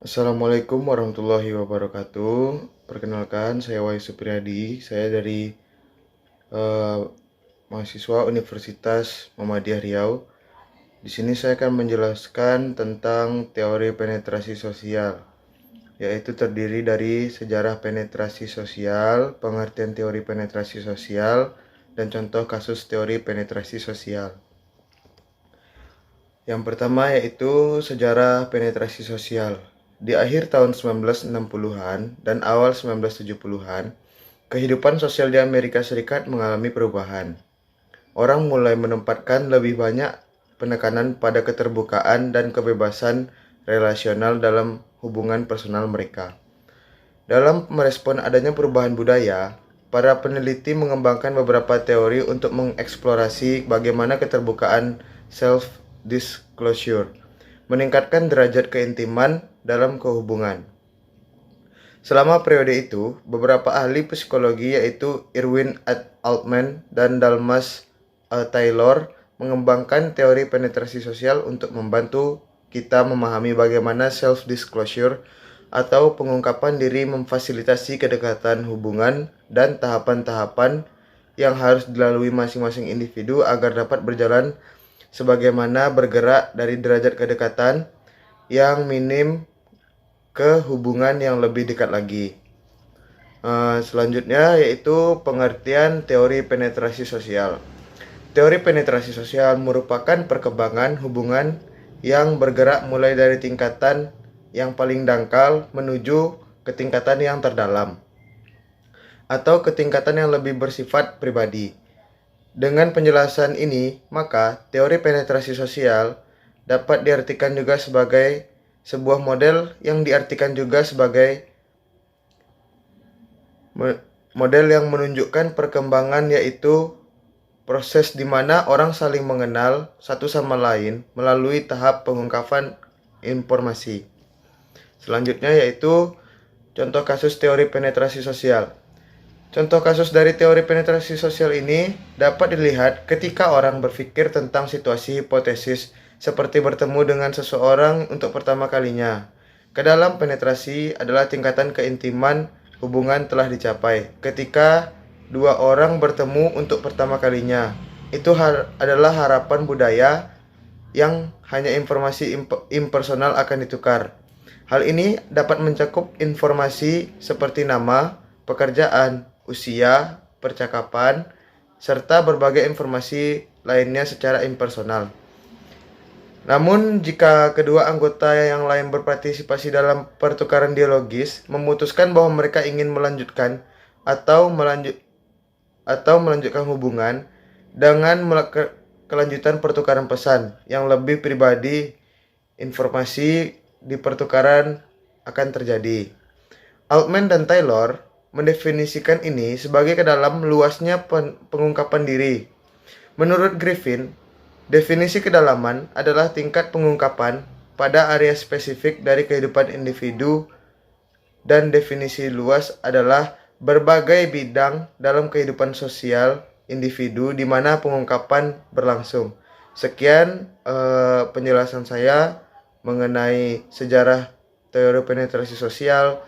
Assalamualaikum warahmatullahi wabarakatuh. Perkenalkan, saya Wahyu Supriyadi. Saya dari eh, mahasiswa Universitas Muhammadiyah Riau. Di sini saya akan menjelaskan tentang teori penetrasi sosial, yaitu terdiri dari sejarah penetrasi sosial, pengertian teori penetrasi sosial, dan contoh kasus teori penetrasi sosial. Yang pertama yaitu sejarah penetrasi sosial. Di akhir tahun 1960-an dan awal 1970-an, kehidupan sosial di Amerika Serikat mengalami perubahan. Orang mulai menempatkan lebih banyak penekanan pada keterbukaan dan kebebasan relasional dalam hubungan personal mereka. Dalam merespon adanya perubahan budaya, para peneliti mengembangkan beberapa teori untuk mengeksplorasi bagaimana keterbukaan self-disclosure meningkatkan derajat keintiman dalam kehubungan. Selama periode itu, beberapa ahli psikologi yaitu Irwin Altman dan Dalmas Taylor mengembangkan teori penetrasi sosial untuk membantu kita memahami bagaimana self-disclosure atau pengungkapan diri memfasilitasi kedekatan hubungan dan tahapan-tahapan yang harus dilalui masing-masing individu agar dapat berjalan sebagaimana bergerak dari derajat kedekatan yang minim ke hubungan yang lebih dekat lagi. Selanjutnya yaitu pengertian teori penetrasi sosial. Teori penetrasi sosial merupakan perkembangan hubungan yang bergerak mulai dari tingkatan yang paling dangkal menuju ke tingkatan yang terdalam atau ke tingkatan yang lebih bersifat pribadi. Dengan penjelasan ini, maka teori penetrasi sosial dapat diartikan juga sebagai sebuah model yang diartikan juga sebagai model yang menunjukkan perkembangan, yaitu proses di mana orang saling mengenal satu sama lain melalui tahap pengungkapan informasi. Selanjutnya yaitu contoh kasus teori penetrasi sosial. Contoh kasus dari teori penetrasi sosial ini dapat dilihat ketika orang berpikir tentang situasi hipotesis seperti bertemu dengan seseorang untuk pertama kalinya. Ke dalam penetrasi adalah tingkatan keintiman hubungan telah dicapai ketika dua orang bertemu untuk pertama kalinya. Itu adalah harapan budaya yang hanya informasi impersonal akan ditukar. Hal ini dapat mencakup informasi seperti nama, pekerjaan, usia, percakapan, serta berbagai informasi lainnya secara impersonal. Namun, jika kedua anggota yang lain berpartisipasi dalam pertukaran dialogis, memutuskan bahwa mereka ingin melanjutkan atau melanjutkan hubungan dengan kelanjutan pertukaran pesan yang lebih pribadi, informasi di pertukaran akan terjadi. Altman dan Taylor mendefinisikan ini sebagai ke dalam luasnya pengungkapan diri. Menurut Griffin, definisi kedalaman adalah tingkat pengungkapan pada area spesifik dari kehidupan individu, dan definisi luas adalah berbagai bidang dalam kehidupan sosial individu di mana pengungkapan berlangsung. Sekian penjelasan saya mengenai sejarah teori penetrasi sosial,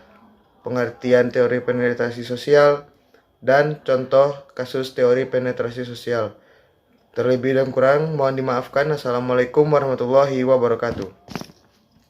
pengertian teori penetrasi sosial, dan contoh kasus teori penetrasi sosial. Terlebih dan kurang mohon dimaafkan. Assalamualaikum warahmatullahi wabarakatuh.